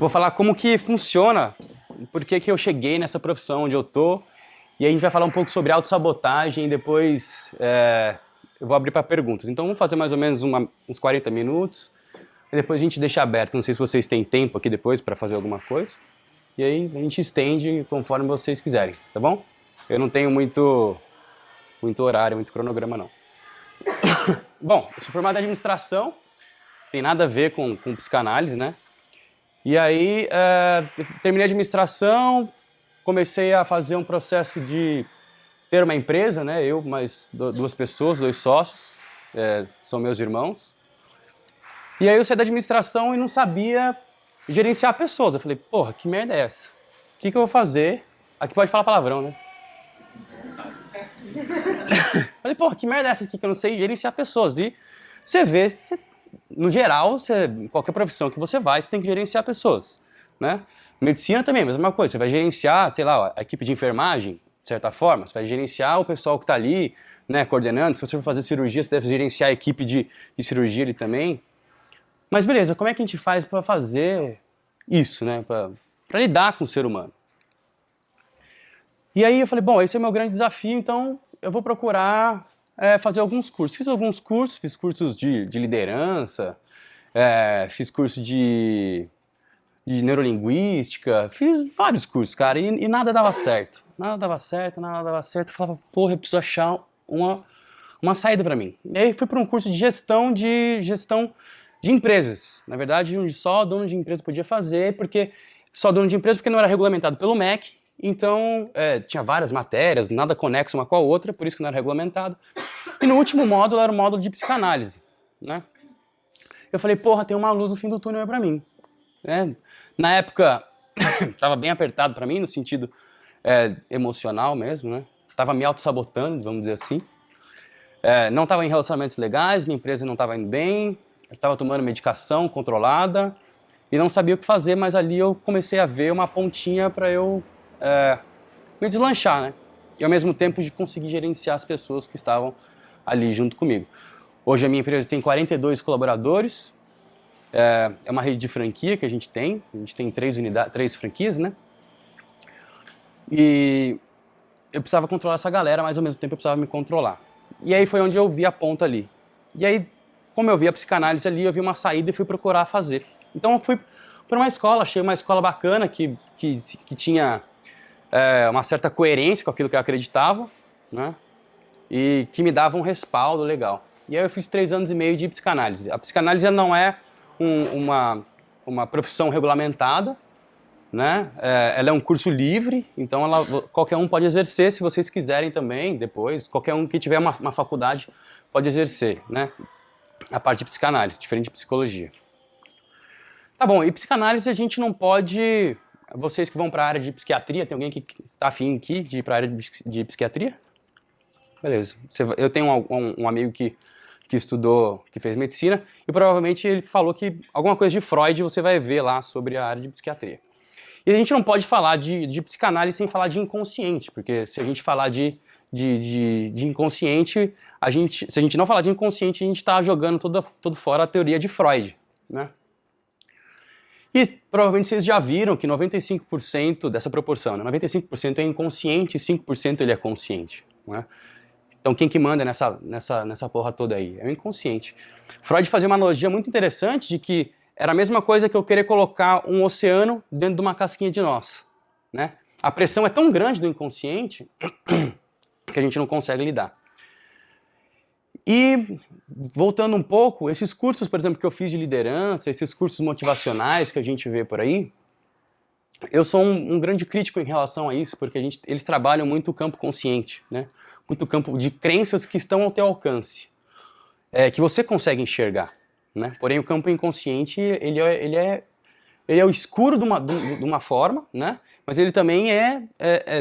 Vou falar como que funciona, por que que eu cheguei nessa profissão onde eu tô, e aí a gente vai falar um pouco sobre autossabotagem e depois eu vou abrir para perguntas. Então vamos fazer mais ou menos uns 40 minutos, e depois a gente deixa aberto. Não sei se vocês têm tempo aqui depois para fazer alguma coisa, e aí a gente estende conforme vocês quiserem, tá bom? Eu não tenho muito horário, muito cronograma não. Bom, eu sou formado em administração, tem nada a ver com psicanálise, né? E aí, eu terminei a administração, comecei a fazer um processo de ter uma empresa, né? Eu mais duas pessoas, dois sócios, são meus irmãos. E aí eu saí da administração e não sabia gerenciar pessoas. Eu falei, porra, que merda é essa? O que eu vou fazer? Aqui pode falar palavrão, né? Falei, porra, que merda é essa aqui que eu não sei gerenciar pessoas? E você vê, no geral, em qualquer profissão que você vai, você tem que gerenciar pessoas, né? Medicina também, a mesma coisa. Você vai gerenciar, sei lá, a equipe de enfermagem, de certa forma. Você vai gerenciar o pessoal que está ali, né, coordenando. Se você for fazer cirurgia, você deve gerenciar a equipe de cirurgia ali também. Mas beleza, como é que a gente faz para fazer isso, né? Para lidar com o ser humano? E aí eu falei, bom, esse é o meu grande desafio, então eu vou procurar fazer alguns cursos. Fiz alguns cursos, fiz cursos de liderança, fiz curso de neurolinguística, fiz vários cursos, cara, e nada dava certo. Nada dava certo. Eu falava, porra, eu preciso achar uma saída para mim. E aí fui para um curso de gestão de empresas. Na verdade, onde só dono de empresa podia fazer, só dono de empresa porque não era regulamentado pelo MEC. Então, tinha várias matérias, nada conexo uma com a outra, por isso que não era regulamentado. E no último módulo era o módulo de psicanálise, né? Eu falei, porra, tem uma luz no fim do túnel pra mim. Na época, tava bem apertado pra mim, no sentido emocional mesmo, né? Tava me auto-sabotando, vamos dizer assim. Não tava em relacionamentos legais, minha empresa não tava indo bem, eu tava tomando medicação controlada e não sabia o que fazer, mas ali eu comecei a ver uma pontinha pra eu me deslanchar, né? E ao mesmo tempo de conseguir gerenciar as pessoas que estavam ali junto comigo. Hoje a minha empresa tem 42 colaboradores, é uma rede de franquia que a gente tem 3 franquias, né? E eu precisava controlar essa galera, mas ao mesmo tempo eu precisava me controlar. E aí foi onde eu vi a ponta ali. E aí, como eu vi a psicanálise ali, eu vi uma saída e fui procurar fazer. Então eu fui para uma escola, achei uma escola bacana que tinha uma certa coerência com aquilo que eu acreditava, né? E que me dava um respaldo legal. E aí eu fiz 3 anos e meio de psicanálise. A psicanálise não é uma profissão regulamentada, né? Ela é um curso livre, então qualquer um pode exercer, se vocês quiserem também, depois. Qualquer um que tiver uma faculdade pode exercer, né? A parte de psicanálise, diferente de psicologia. Tá bom, e psicanálise a gente não pode... Vocês que vão para a área de psiquiatria, tem alguém que tá afim aqui de ir para a área de psiquiatria? Beleza. Eu tenho um amigo que estudou, que fez medicina, e provavelmente ele falou que alguma coisa de Freud você vai ver lá sobre a área de psiquiatria. E a gente não pode falar de psicanálise sem falar de inconsciente, porque se a gente falar de inconsciente, se a gente não falar de inconsciente, a gente está jogando todo fora a teoria de Freud, né? E provavelmente vocês já viram que 95% dessa proporção, né? 95% é inconsciente e 5% ele é consciente, né? Então quem que manda nessa porra toda aí? É o inconsciente. Freud fazia uma analogia muito interessante de que era a mesma coisa que eu querer colocar um oceano dentro de uma casquinha de noz, né? A pressão é tão grande do inconsciente que a gente não consegue lidar. E, voltando um pouco, esses cursos, por exemplo, que eu fiz de liderança, esses cursos motivacionais que a gente vê por aí, eu sou um grande crítico em relação a isso, porque eles trabalham muito o campo consciente, né? Muito campo de crenças que estão ao teu alcance, que você consegue enxergar, né? Porém, o campo inconsciente, ele é o escuro de uma forma, né? Mas ele também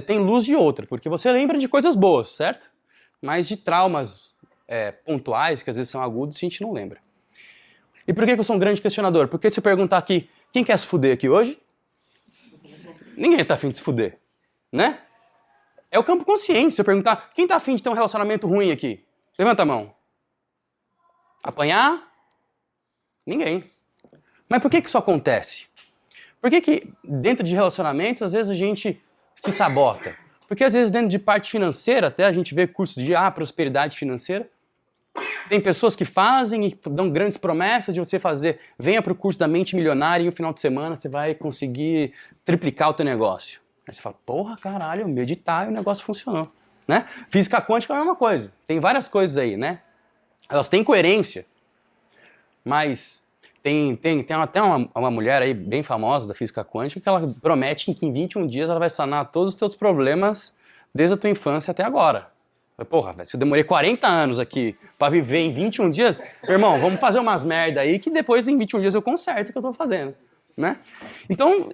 tem luz de outra, porque você lembra de coisas boas, certo? Mas de traumas pontuais, que às vezes são agudos, a gente não lembra. E por que eu sou um grande questionador? Porque se eu perguntar aqui, quem quer se fuder aqui hoje? Ninguém tá afim de se fuder, né? É o campo consciente. Se eu perguntar, quem tá afim de ter um relacionamento ruim aqui? Levanta a mão. Apanhar? Ninguém. Mas por que isso acontece? Por que que dentro de relacionamentos, às vezes a gente se sabota? Porque às vezes dentro de parte financeira, até a gente vê cursos de prosperidade financeira, tem pessoas que fazem e dão grandes promessas de você fazer, venha para o curso da mente milionária e no final de semana você vai conseguir triplicar o teu negócio. Aí você fala, porra, caralho, meditar e o negócio funcionou, né? Física quântica é a mesma coisa, tem várias coisas aí, né? Elas têm coerência, mas tem até uma mulher aí bem famosa da física quântica que ela promete que em 21 dias ela vai sanar todos os teus problemas desde a tua infância até agora. Porra, velho, se eu demorei 40 anos aqui pra viver em 21 dias, irmão, vamos fazer umas merda aí que depois em 21 dias eu conserto o que eu tô fazendo, né? Então,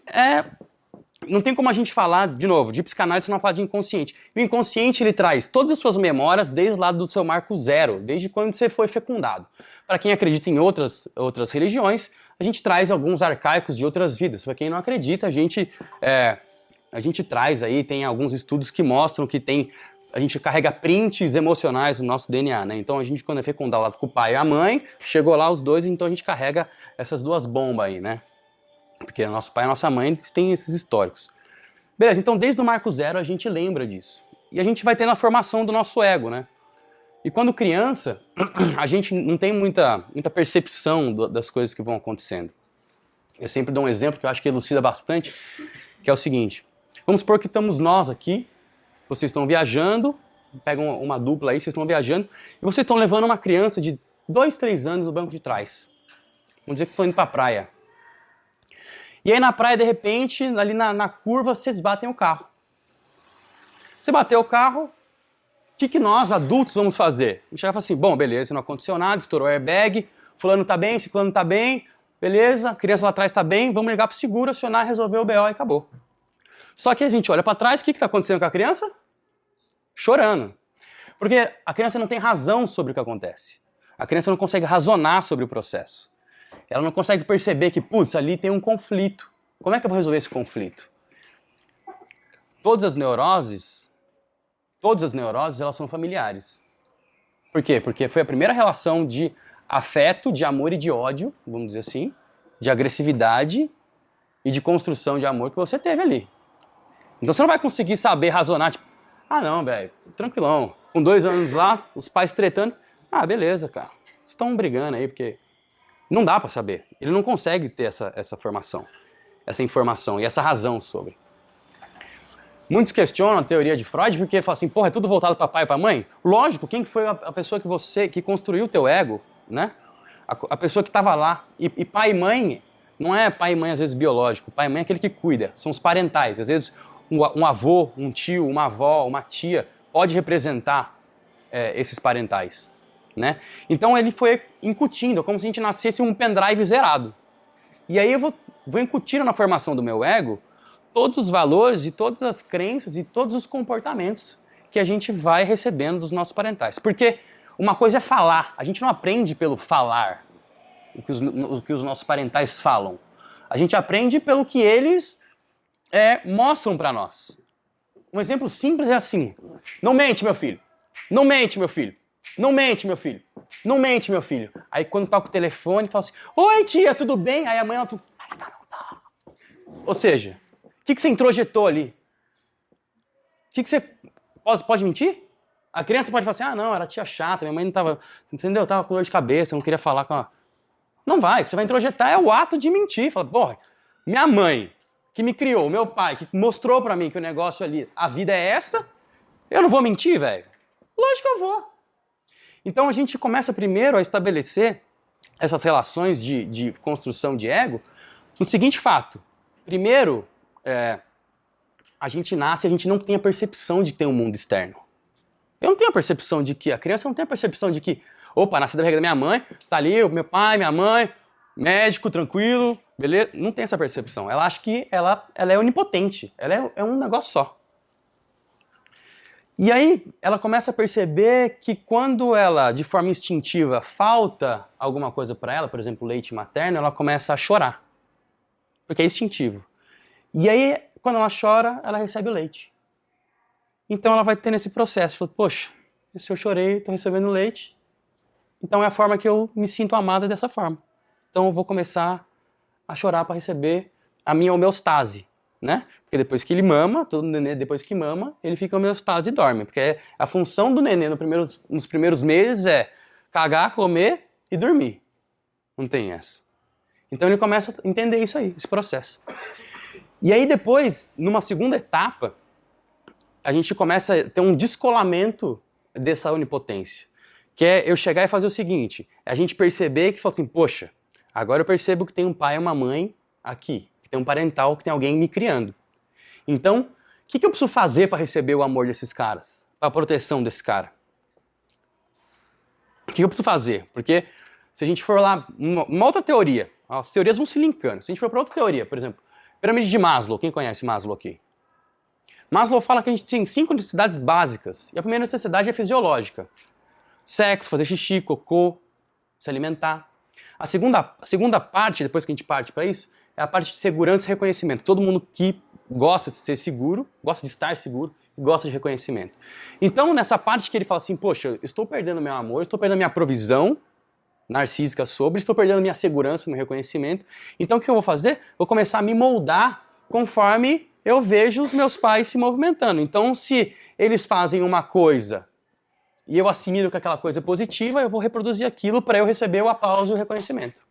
não tem como a gente falar, de novo, de psicanálise se não falar de inconsciente. O inconsciente, ele traz todas as suas memórias desde lá do seu marco zero, desde quando você foi fecundado. Para quem acredita em outras religiões, a gente traz alguns arcaicos de outras vidas. Para quem não acredita, a gente traz aí, tem alguns estudos que mostram que a gente carrega prints emocionais no nosso DNA, né? Então a gente, quando é fecundado lá com o pai e a mãe, chegou lá os dois, então a gente carrega essas duas bombas aí, né? Porque nosso pai e nossa mãe têm esses históricos. Beleza, então desde o marco zero a gente lembra disso. E a gente vai tendo a formação do nosso ego, né? E quando criança, a gente não tem muita percepção das coisas que vão acontecendo. Eu sempre dou um exemplo que eu acho que elucida bastante, que é o seguinte. Vamos supor que estamos nós aqui, vocês estão viajando, pegam uma dupla aí, vocês estão viajando, e vocês estão levando uma criança de 2, 3 anos no banco de trás. Vamos dizer que vocês estão indo pra praia. E aí na praia, de repente, ali na curva, vocês batem o carro. Você bateu o carro, o que nós, adultos, vamos fazer? A gente vai falar assim, bom, beleza, não aconteceu nada, estourou o airbag, fulano tá bem, ciclano tá bem, beleza, a criança lá atrás tá bem, vamos ligar pro seguro, acionar, resolver o BO e acabou. Só que a gente olha para trás, o que está acontecendo com a criança? Chorando. Porque a criança não tem razão sobre o que acontece. A criança não consegue razonar sobre o processo. Ela não consegue perceber que, putz, ali tem um conflito. Como é que eu vou resolver esse conflito? Todas as neuroses, elas são familiares. Por quê? Porque foi a primeira relação de afeto, de amor e de ódio, vamos dizer assim, de agressividade e de construção de amor que você teve ali. Então você não vai conseguir saber razonar, tipo, não, velho, tranquilão. Com 2 anos lá, os pais tretando, beleza, cara, vocês estão brigando aí, porque não dá pra saber. Ele não consegue ter essa formação, essa informação e essa razão sobre. Muitos questionam a teoria de Freud porque falam assim, porra, é tudo voltado pra pai e pra mãe? Lógico, quem foi a pessoa que construiu o teu ego, né? A pessoa que estava lá. E pai e mãe, não é pai e mãe às vezes biológico, pai e mãe é aquele que cuida, são os parentais, às vezes um avô, um tio, uma avó, uma tia pode representar esses parentais, né? Então ele foi incutindo, é como se a gente nascesse um pendrive zerado. E aí eu vou incutindo na formação do meu ego todos os valores e todas as crenças e todos os comportamentos que a gente vai recebendo dos nossos parentais. Porque uma coisa é falar, a gente não aprende pelo falar o que os nossos parentais falam. A gente aprende pelo que eles mostram pra nós. Um exemplo simples é assim: não mente, meu filho. Não mente, meu filho. Não mente, meu filho. Não mente, meu filho. Aí quando toca o telefone, fala assim: oi, tia, tudo bem? Aí a mãe, ela tudo... Ou seja, o que você introjetou ali? O que você... Pode mentir? A criança pode falar assim: não, era tia chata, minha mãe não tava... Entendeu? Tava com dor de cabeça, não queria falar com ela. Não vai, o que você vai introjetar é o ato de mentir. Fala, porra, minha mãe, que me criou, meu pai, que mostrou pra mim que o negócio ali, a vida é essa, eu não vou mentir, velho? Lógico que eu vou. Então a gente começa primeiro a estabelecer essas relações de construção de ego no seguinte fato. Primeiro, a gente nasce e a gente não tem a percepção de ter um mundo externo. Eu não tenho a percepção de que, a criança não tem a percepção de que, opa, nasci da barriga da minha mãe, tá ali o meu pai, minha mãe, médico, tranquilo, beleza? Não tem essa percepção. Ela acha que ela é onipotente, ela é um negócio só. E aí ela começa a perceber que quando ela, de forma instintiva, falta alguma coisa para ela, por exemplo, leite materno, ela começa a chorar. Porque é instintivo. E aí, quando ela chora, ela recebe o leite. Então ela vai tendo esse processo. Fala, poxa, se eu chorei, estou recebendo leite, então é a forma que eu me sinto amada dessa forma. Então eu vou começar a chorar para receber a minha homeostase, né? Porque depois que ele mama, todo nenê depois que mama, ele fica homeostase e dorme. Porque a função do nenê nos primeiros meses é cagar, comer e dormir. Não tem essa. Então ele começa a entender isso aí, esse processo. E aí depois, numa segunda etapa, a gente começa a ter um descolamento dessa onipotência. Que é eu chegar e fazer o seguinte, a gente perceber que fala assim, poxa, agora eu percebo que tem um pai e uma mãe aqui, que tem um parental, que tem alguém me criando. Então, o que eu preciso fazer para receber o amor desses caras? Para a proteção desse cara? O que eu preciso fazer? Porque se a gente for lá, uma outra teoria, as teorias vão se linkando. Se a gente for para outra teoria, por exemplo, pirâmide de Maslow, quem conhece Maslow aqui? Maslow fala que a gente tem 5 necessidades básicas, e a primeira necessidade é fisiológica. Sexo, fazer xixi, cocô, se alimentar. A segunda parte, depois que a gente parte para isso, é a parte de segurança e reconhecimento. Todo mundo que gosta de ser seguro, gosta de estar seguro, gosta de reconhecimento. Então, nessa parte que ele fala assim, poxa, eu estou perdendo meu amor, estou perdendo minha provisão narcísica sobre, estou perdendo minha segurança, meu reconhecimento. Então, o que eu vou fazer? Vou começar a me moldar conforme eu vejo os meus pais se movimentando. Então, se eles fazem uma coisa e eu assimilo que aquela coisa é positiva, eu vou reproduzir aquilo para eu receber o aplauso e o reconhecimento.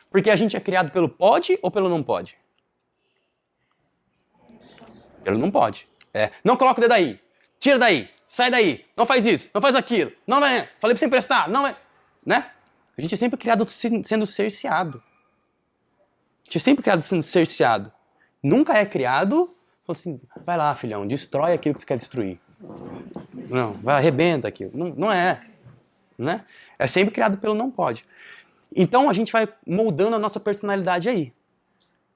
Porque a gente é criado pelo pode ou pelo não pode? Pelo não pode. Não coloca o dedo aí, tira daí, sai daí, não faz isso, não faz aquilo, não vai, falei pra você emprestar, não vai, né? A gente é sempre criado sendo cerceado. A gente é sempre criado sendo cerceado. Nunca é criado, falando assim, vai lá, filhão, destrói aquilo que você quer destruir. Não, vai, arrebenta aquilo. Não é, né? É sempre criado pelo não pode. Então a gente vai moldando a nossa personalidade aí.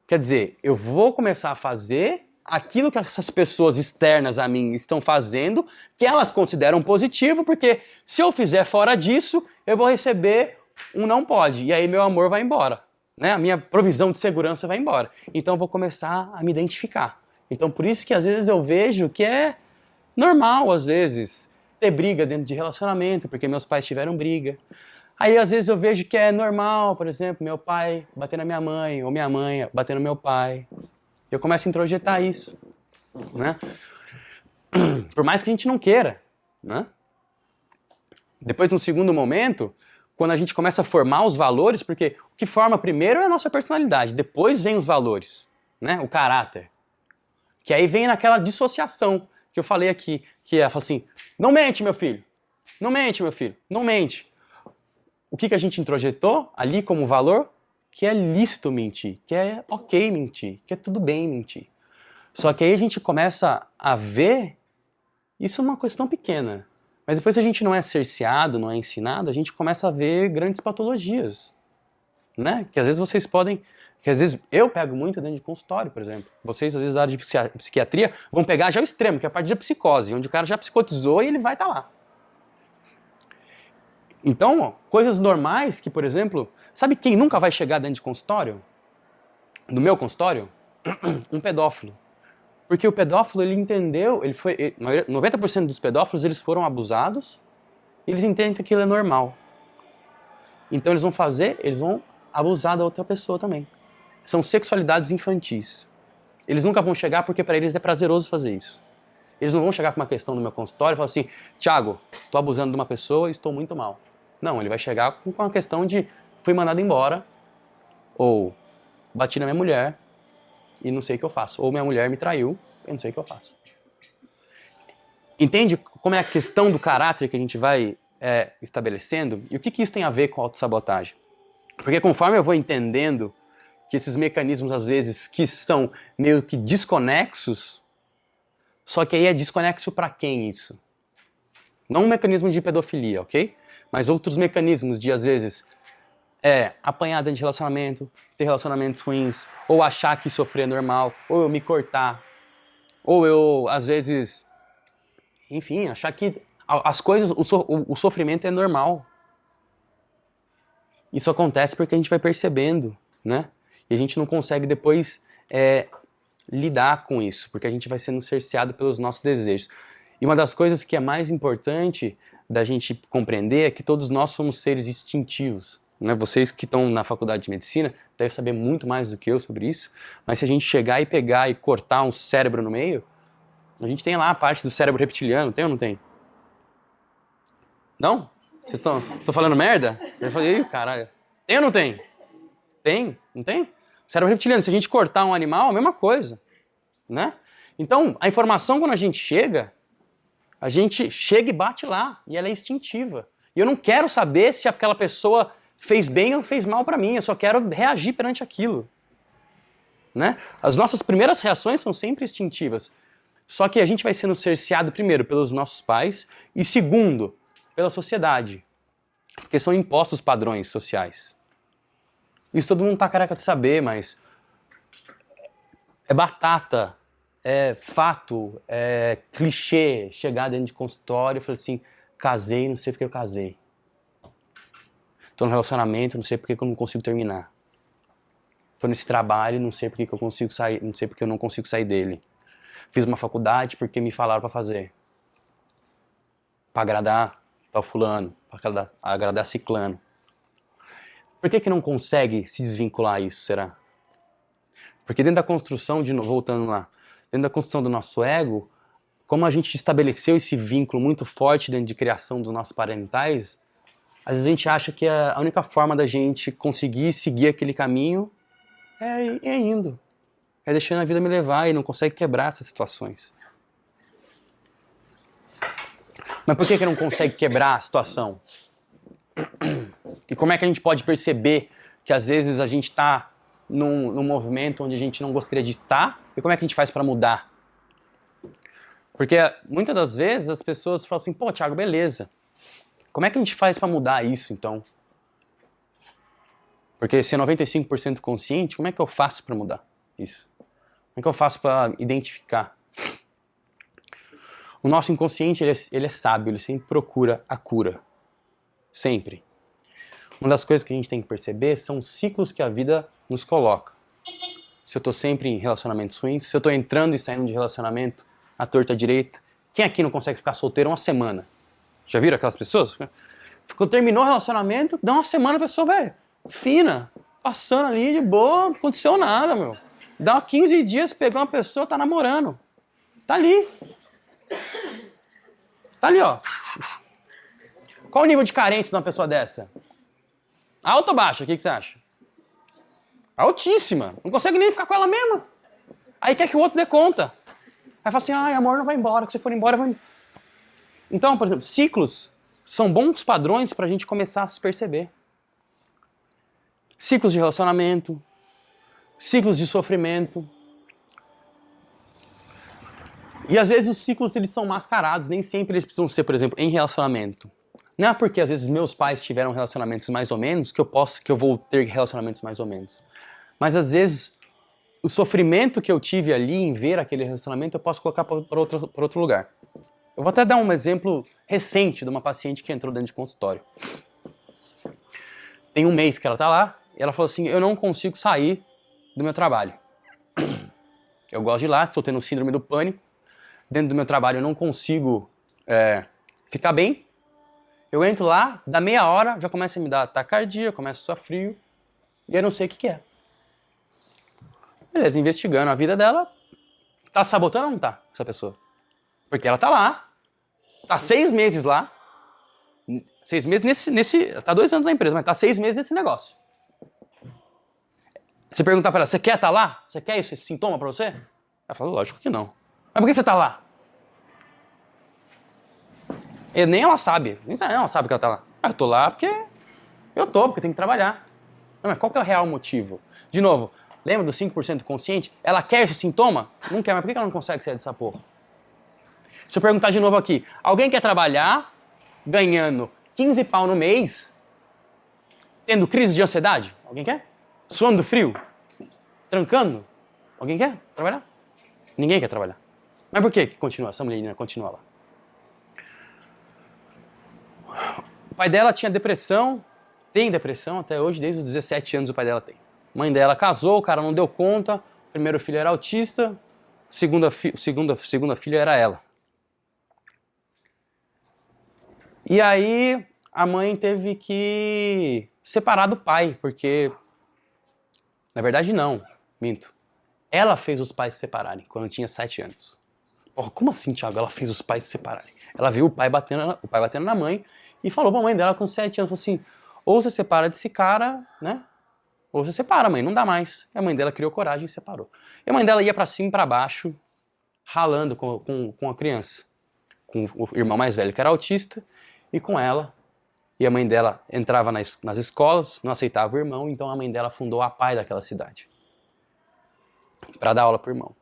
Quer dizer, eu vou começar a fazer aquilo que essas pessoas externas a mim estão fazendo, que elas consideram positivo, porque se eu fizer fora disso, eu vou receber um não pode. E aí meu amor vai embora, né? A minha provisão de segurança vai embora. Então eu vou começar a me identificar. Então por isso que às vezes eu vejo que é normal, às vezes, ter briga dentro de relacionamento, porque meus pais tiveram briga. Aí, às vezes, eu vejo que é normal, por exemplo, meu pai bater na minha mãe, ou minha mãe bater no meu pai. Eu começo a introjetar isso, né? Por mais que a gente não queira, né? Depois, num segundo momento, quando a gente começa a formar os valores, porque o que forma primeiro é a nossa personalidade, depois vem os valores, né? O caráter. Que aí vem naquela dissociação que eu falei aqui, que é, fala assim, não mente, meu filho, não mente, meu filho, não mente. O que a gente introjetou ali como valor? Que é lícito mentir, que é ok mentir, que é tudo bem mentir. Só que aí a gente começa a ver, isso é uma questão pequena, mas depois que a gente não é cerceado, não é ensinado, a gente começa a ver grandes patologias, né? Que às vezes vocês podem... Que às vezes eu pego muito dentro de consultório, por exemplo. Vocês, às vezes, da área de psiquiatria, vão pegar já o extremo, que é a parte da psicose, onde o cara já psicotizou e ele vai estar lá. Então, ó, coisas normais que, por exemplo, sabe quem nunca vai chegar dentro de consultório? No meu consultório? Um pedófilo. Porque o pedófilo, ele entendeu, 90% dos pedófilos, eles foram abusados, e eles entendem que aquilo é normal. Então eles vão abusar da outra pessoa também. São sexualidades infantis. Eles nunca vão chegar porque para eles é prazeroso fazer isso. Eles não vão chegar com uma questão no meu consultório e falar assim, Thiago, estou abusando de uma pessoa e estou muito mal. Não, ele vai chegar com uma questão de fui mandado embora, ou bati na minha mulher e não sei o que eu faço. Ou minha mulher me traiu e não sei o que eu faço. Entende como é a questão do caráter que a gente vai estabelecendo? E o que isso tem a ver com autossabotagem? Porque conforme eu vou entendendo que esses mecanismos, às vezes, que são meio que desconexos, só que aí é desconexo para quem isso? Não um mecanismo de pedofilia, ok? Mas outros mecanismos de, às vezes, apanhar dentro de relacionamento, ter relacionamentos ruins, ou achar que sofrer é normal, ou eu me cortar, ou eu, às vezes, enfim, achar que as coisas, o sofrimento é normal. Isso acontece porque a gente vai percebendo, né? E a gente não consegue depois lidar com isso, porque a gente vai sendo cerceado pelos nossos desejos. E uma das coisas que é mais importante da gente compreender é que todos nós somos seres instintivos. né? Vocês que estão na faculdade de medicina devem saber muito mais do que eu sobre isso, mas se a gente chegar e pegar e cortar um cérebro no meio, a gente tem lá a parte do cérebro reptiliano, tem ou não tem? Não? Vocês estão falando merda? Eu falei, caralho. Tem ou não tem? Tem? Não tem? Cérebro reptiliano, se a gente cortar um animal, a mesma coisa, né? Então, a informação quando a gente chega e bate lá, e ela é instintiva. E eu não quero saber se aquela pessoa fez bem ou fez mal pra mim, eu só quero reagir perante aquilo, né? As nossas primeiras reações são sempre instintivas. Só que a gente vai sendo cerceado, primeiro, pelos nossos pais, e segundo, pela sociedade. Porque são impostos padrões sociais. Isso todo mundo tá careca de saber, mas é batata, é fato, é clichê chegar dentro de consultório e falar assim, casei, não sei porque eu casei. Tô no relacionamento, não sei porque eu não consigo terminar. Tô nesse trabalho, não sei porque eu consigo sair, não sei porque eu não consigo sair dele. Fiz uma faculdade porque me falaram pra fazer. Pra agradar tal fulano, pra agradar ciclano. Por que não consegue se desvincular isso, será? Porque dentro da construção, voltando lá, dentro da construção do nosso ego, como a gente estabeleceu esse vínculo muito forte dentro de criação dos nossos parentais, às vezes a gente acha que a única forma da gente conseguir seguir aquele caminho é indo. É deixando a vida me levar e não consegue quebrar essas situações. Mas por que não consegue quebrar a situação? E como é que a gente pode perceber que às vezes a gente está num movimento onde a gente não gostaria de estar? E como é que a gente faz para mudar? Porque muitas das vezes as pessoas falam assim, pô, Thiago, beleza. Como é que a gente faz para mudar isso, então? Porque se é 95% consciente, como é que eu faço para mudar isso? Como é que eu faço para identificar? O nosso inconsciente, ele é sábio, ele sempre procura a cura. Sempre. Uma das coisas que a gente tem que perceber são os ciclos que a vida nos coloca. Se eu tô sempre em relacionamentos ruins, se eu tô entrando e saindo de relacionamento à torta direita. Quem aqui não consegue ficar solteiro uma semana? Já viram aquelas pessoas? Terminou o relacionamento, dá uma semana a pessoa, velho, fina, passando ali de boa, não aconteceu nada, meu. Dá 15 dias, pegou uma pessoa, tá namorando. Tá ali. Tá ali, ó. Qual o nível de carência de uma pessoa dessa? Alta ou baixa? O que você acha? Altíssima. Não consegue nem ficar com ela mesma. Aí quer que o outro dê conta. Aí fala assim, ai, amor, não vai embora. Que você for embora, vai... Então, por exemplo, ciclos são bons padrões pra gente começar a se perceber. Ciclos de relacionamento, ciclos de sofrimento. E às vezes os ciclos eles são mascarados, nem sempre eles precisam ser, por exemplo, em relacionamento. Não é porque às vezes meus pais tiveram relacionamentos mais ou menos que eu vou ter relacionamentos mais ou menos. Mas às vezes o sofrimento que eu tive ali em ver aquele relacionamento eu posso colocar para outro lugar. Eu vou até dar um exemplo recente de uma paciente que entrou dentro de consultório. Tem um mês que ela tá lá e ela falou assim, eu não consigo sair do meu trabalho. Eu gosto de ir lá, estou tendo síndrome do pânico. Dentro do meu trabalho eu não consigo ficar bem. Eu entro lá, dá meia hora, já começa a me dar taquicardia, começa a suar frio, e eu não sei o que é. Beleza, investigando a vida dela, tá sabotando ou não tá, essa pessoa? Porque ela tá lá, tá 6 meses lá, 6 meses tá 2 anos na empresa, mas tá 6 meses nesse negócio. Você perguntar pra ela, você quer estar lá? Você quer esse sintoma pra você? Ela fala, lógico que não. Mas por que você tá lá? E nem ela sabe. Nem ela sabe que ela tá lá. Eu tô lá porque porque tem que trabalhar. Não, mas qual que é o real motivo? De novo, lembra do 5% consciente? Ela quer esse sintoma? Não quer, mas por que ela não consegue sair dessa porra? Deixa eu perguntar de novo aqui. Alguém quer trabalhar ganhando 15 pau no mês, tendo crise de ansiedade? Alguém quer? Suando frio? Trancando? Alguém quer trabalhar? Ninguém quer trabalhar. Mas por que continua? Essa mulher continua lá. O pai dela tinha depressão, tem depressão até hoje, desde os 17 anos o pai dela tem. A mãe dela casou, o cara não deu conta, o primeiro filho era autista, segunda filha era ela. E aí a mãe teve que separar do pai, porque, na verdade não, minto. Ela fez os pais se separarem quando eu tinha 7 anos. Porra, como assim, Thiago? Ela fez os pais se separarem. Ela viu o pai batendo na mãe e falou pra mãe dela com 7 anos, falou assim, ou você separa desse cara, né? Ou você separa, mãe, não dá mais. E a mãe dela criou coragem e separou. E a mãe dela ia pra cima e pra baixo, ralando com a criança. Com o irmão mais velho, que era autista, e com ela. E a mãe dela entrava nas escolas, não aceitava o irmão, então a mãe dela fundou a PAI daquela cidade. Pra dar aula pro irmão.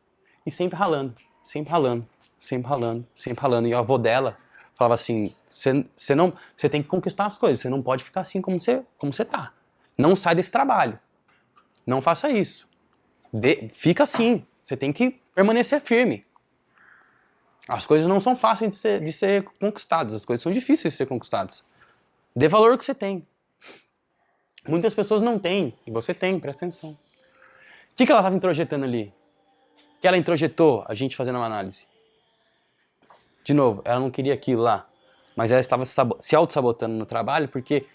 E sempre ralando, sempre ralando, sempre ralando, sempre ralando. E o avô dela falava assim, você tem que conquistar as coisas, você não pode ficar assim como você tá. Não sai desse trabalho. Não faça isso. Fica assim. Você tem que permanecer firme. As coisas não são fáceis de ser conquistadas. As coisas são difíceis de ser conquistadas. Dê valor ao que você tem. Muitas pessoas não têm. E você tem, presta atenção. O que ela estava introjetando ali? O que ela introjetou, a gente fazendo uma análise? De novo, ela não queria aquilo lá. Mas ela estava se auto-sabotando no trabalho porque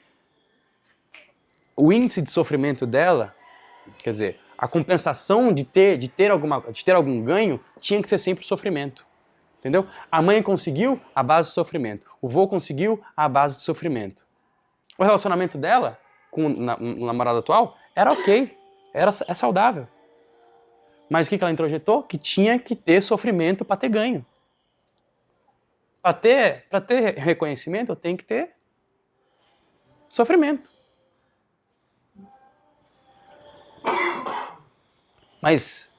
o índice de sofrimento dela, quer dizer, a compensação de ter algum ganho tinha que ser sempre sofrimento. Entendeu? A mãe conseguiu a base do sofrimento. O vô conseguiu a base do sofrimento. O relacionamento dela com o namorado atual era ok. É saudável. Mas o que ela introjetou? Que tinha que ter sofrimento para ter ganho. Para ter reconhecimento, eu tenho que ter sofrimento. Mas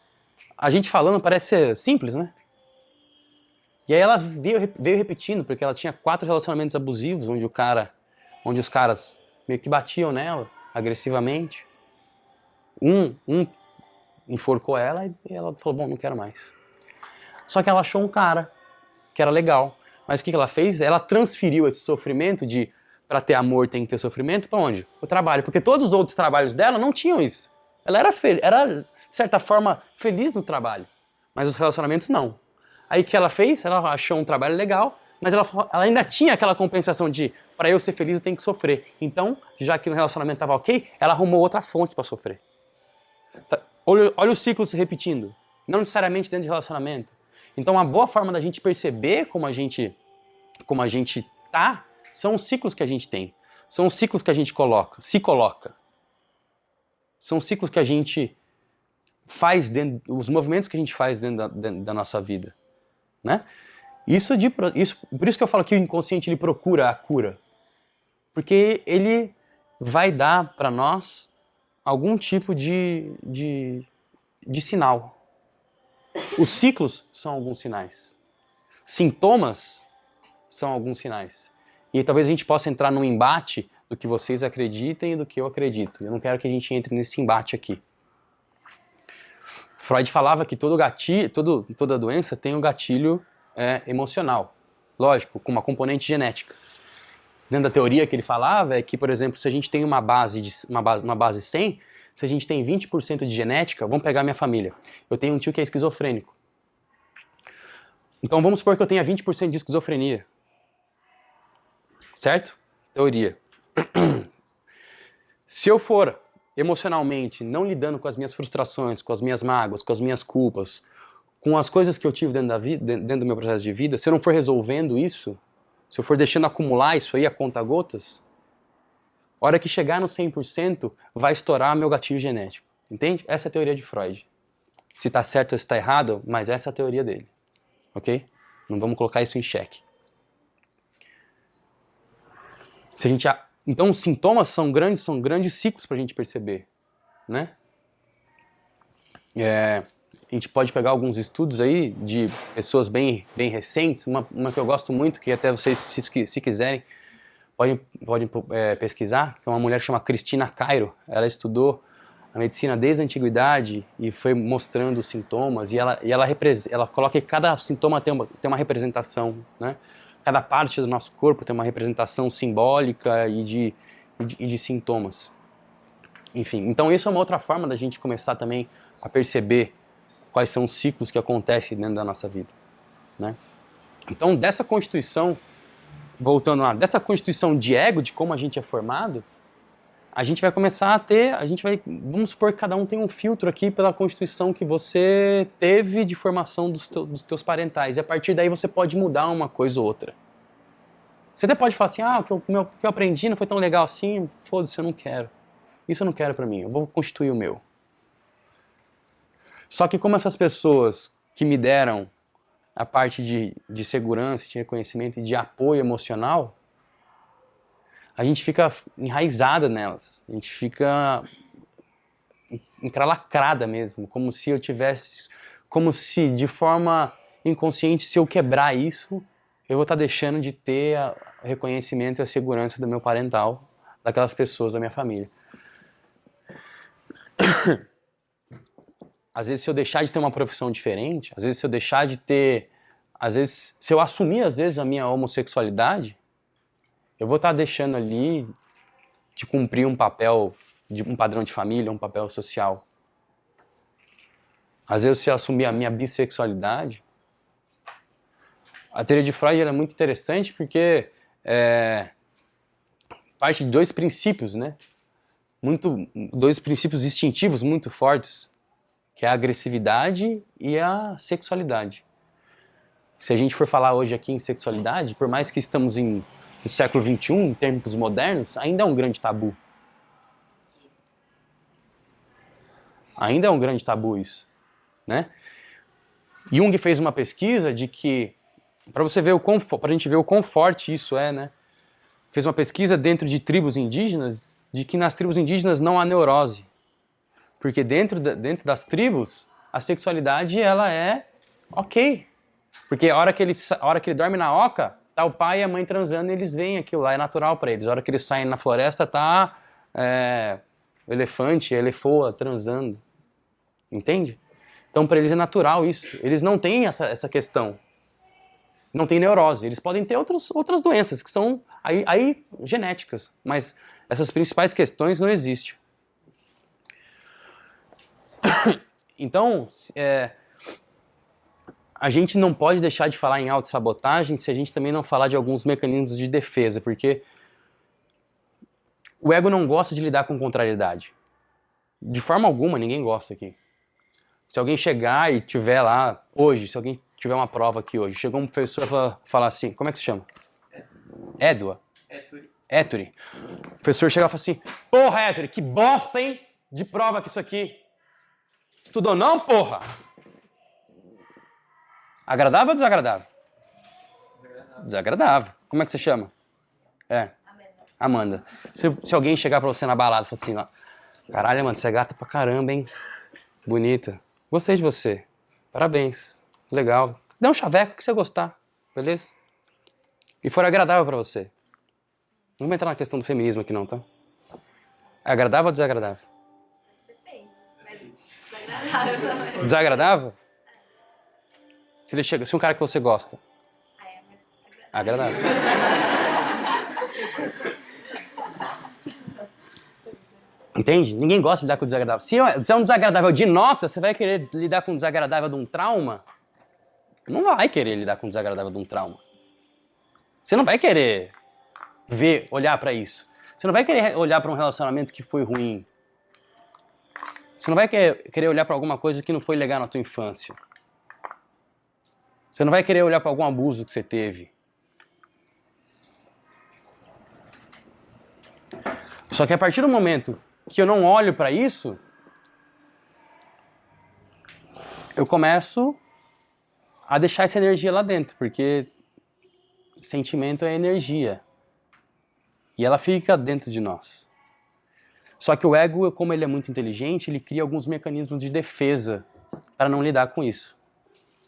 a gente falando parece ser simples, né? E aí ela veio repetindo, porque ela tinha 4 relacionamentos abusivos, onde os caras meio que batiam nela, agressivamente. Um enforcou ela e ela falou, bom, não quero mais. Só que ela achou um cara que era legal. Mas o que ela fez? Ela transferiu esse sofrimento pra ter amor tem que ter sofrimento, pra onde? O trabalho. Porque todos os outros trabalhos dela não tinham isso. Ela era, de certa forma, feliz no trabalho. Mas os relacionamentos não. Aí o que ela fez? Ela achou um trabalho legal, mas ela ainda tinha aquela compensação de para eu ser feliz eu tenho que sofrer. Então, já que no relacionamento estava ok, ela arrumou outra fonte para sofrer. Olha o ciclo se repetindo. Não necessariamente dentro de relacionamento. Então, uma boa forma da gente perceber como a gente tá, são os ciclos que a gente tem. São os ciclos que a gente se coloca. São os ciclos que a gente faz os movimentos que a gente faz dentro da nossa vida. Né? Por isso que eu falo que o inconsciente ele procura a cura. Porque ele vai dar para nós algum tipo de sinal. Os ciclos são alguns sinais. Sintomas são alguns sinais. E talvez a gente possa entrar num embate do que vocês acreditem e do que eu acredito. Eu não quero que a gente entre nesse embate aqui. Freud falava que toda doença tem um gatilho emocional. Lógico, com uma componente genética. Dentro da teoria que ele falava é que, por exemplo, se a gente tem uma base 100, se a gente tem 20% de genética, vamos pegar minha família. Eu tenho um tio que é esquizofrênico. Então vamos supor que eu tenha 20% de esquizofrenia. Certo? Teoria. Se eu for emocionalmente não lidando com as minhas frustrações, com as minhas mágoas, com as minhas culpas, com as coisas que eu tive dentro do meu processo de vida, se eu não for resolvendo isso, se eu for deixando acumular isso aí a conta-gotas, a hora que chegar no 100%, vai estourar meu gatilho genético. Entende? Essa é a teoria de Freud. Se está certo ou se está errado, mas essa é a teoria dele. Ok? Não vamos colocar isso em xeque. Então os sintomas são grandes ciclos para a gente perceber. Né? A gente pode pegar alguns estudos aí de pessoas bem recentes, uma que eu gosto muito, que até vocês, se quiserem, podem pesquisar, que é uma mulher que chama Cristina Cairo. Ela estudou a medicina desde a antiguidade e foi mostrando os sintomas, e ela coloca que cada sintoma tem uma representação, né? Cada parte do nosso corpo tem uma representação simbólica e de sintomas. Enfim, então isso é uma outra forma da gente começar também a perceber quais são os ciclos que acontecem dentro da nossa vida, né? Então, dessa constituição voltando lá, dessa constituição de ego, de como a gente é formado, a gente vai começar a ter, vamos supor que cada um tem um filtro aqui pela constituição que você teve de formação dos teus parentais, e a partir daí você pode mudar uma coisa ou outra. Você até pode falar assim, o que eu aprendi não foi tão legal assim, foda-se, eu não quero. Isso eu não quero pra mim, eu vou constituir o meu. Só que como essas pessoas que me deram a parte de segurança, de reconhecimento e de apoio emocional, a gente fica enraizada nelas, a gente fica encralacrada mesmo, como se de forma inconsciente, se eu quebrar isso, eu vou estar deixando de ter o reconhecimento e a segurança do meu parental, daquelas pessoas da minha família. Às vezes, se eu deixar de ter uma profissão diferente, às vezes, se eu deixar de ter... Às vezes, se eu assumir, às vezes, a minha homossexualidade, eu vou estar deixando ali de cumprir um papel, um padrão de família, um papel social. Às vezes, se eu assumir a minha bissexualidade... A teoria de Freud é muito interessante porque parte de dois princípios, né? Dois princípios instintivos muito fortes, que é a agressividade e a sexualidade. Se a gente for falar hoje aqui em sexualidade, por mais que estamos no século XXI, em tempos modernos, ainda é um grande tabu. Ainda é um grande tabu isso, né? Jung fez uma pesquisa de que, para a gente ver o quão forte isso é, né? Fez uma pesquisa dentro de tribos indígenas, de que nas tribos indígenas não há neurose. Porque dentro das tribos, a sexualidade, ela é ok. Porque a hora que ele dorme na oca, tá o pai e a mãe transando e eles veem aquilo lá, é natural para eles. A hora que eles saem na floresta, tá o elefante, a elefoa transando. Entende? Então, para eles é natural isso. Eles não têm essa questão. Não tem neurose. Eles podem ter outras doenças que são aí genéticas, mas essas principais questões não existem. Então, a gente não pode deixar de falar em autossabotagem se a gente também não falar de alguns mecanismos de defesa, porque o ego não gosta de lidar com contrariedade. De forma alguma, ninguém gosta aqui. Se alguém chegar e tiver lá, hoje, se alguém tiver uma prova aqui hoje, chegou um professor e falar assim, como é que se chama? Edua? Ettore. O professor chega e fala assim, porra, Ettore, que bosta, hein? De prova que isso aqui. Estudou não, porra? Agradável ou desagradável? Desagradável. Como é que você chama? Amanda. Se alguém chegar pra você na balada e falar assim, ó, caralho, Amanda, você é gata pra caramba, hein? Bonita. Gostei de você. Parabéns. Legal. Dá um chaveco que você gostar, beleza? E for agradável pra você. Não vamos entrar na questão do feminismo aqui não, tá? É agradável ou desagradável? Depende, mas desagradável também. Desagradável? Se um cara que você gosta. Agradável. Entende? Ninguém gosta de lidar com o desagradável. Se é um desagradável de nota, você vai querer lidar com o desagradável de um trauma? Não vai querer lidar com o desagradável de um trauma. Você não vai querer olhar pra isso. Você não vai querer olhar pra um relacionamento que foi ruim. Você não vai querer olhar pra alguma coisa que não foi legal na tua infância. Você não vai querer olhar pra algum abuso que você teve. Só que a partir do momento que eu não olho pra isso, eu começo a deixar essa energia lá dentro, porque sentimento é energia. E ela fica dentro de nós. Só que o ego, como ele é muito inteligente, ele cria alguns mecanismos de defesa para não lidar com isso.